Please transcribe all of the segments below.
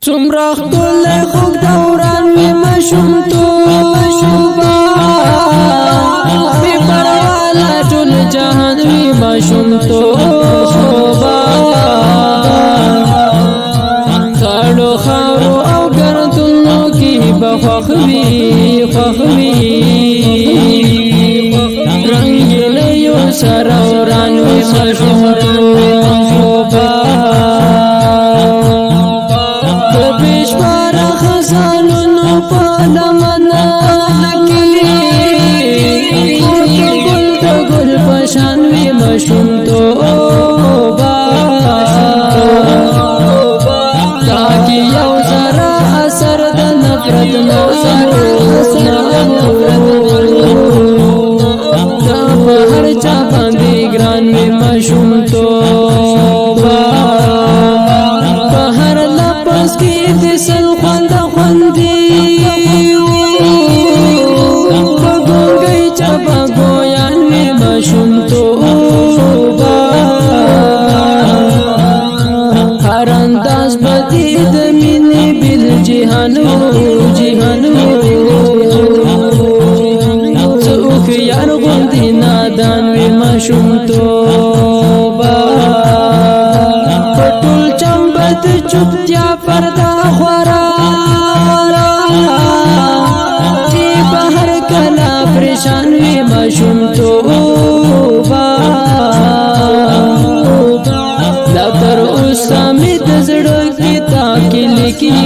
څومره ښکلی خوږ دوران وي ماشومتوبه بې پروا له ټول جهان وي ماشومتوبه خاړو خاورو او ګردونو کې به خوښ وي رنګینیو سره وران وي ماشومتوبه ماشومتوبه تاکي یو زرا اثر د نفرت نو دا په هر چا باندې ګران وي ماشومتوبه په هر لپس کې د سل خوند خوندي په ګونګي چا په ګویان وي ماشومتوبه څوک یار غوندې نادان وي ماشومتوبه په ټول چمبد چوپتیا پرده خوره چې بهر کله پریشان وي ماشومتوبه دا تر اوسه مې د زړه کتاب کې لیکي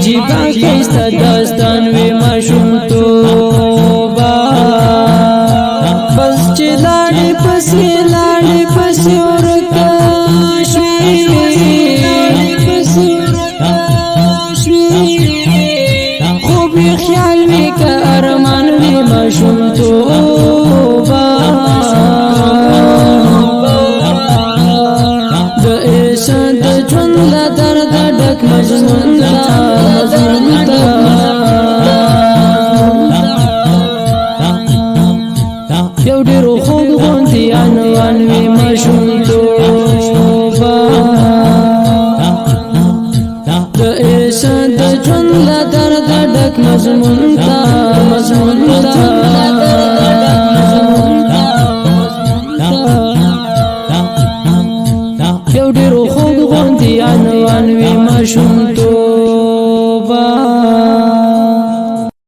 عجیبه ښایسته داستان وي ماشومتوبه بس چې لاړې پسې ورکه شوې خوب یې خیال وي که ارمان وي ماشومتوبه د ارشاد د ژوند له درده ډک مجنون یو ډېر خوږ غوندې عنوان وي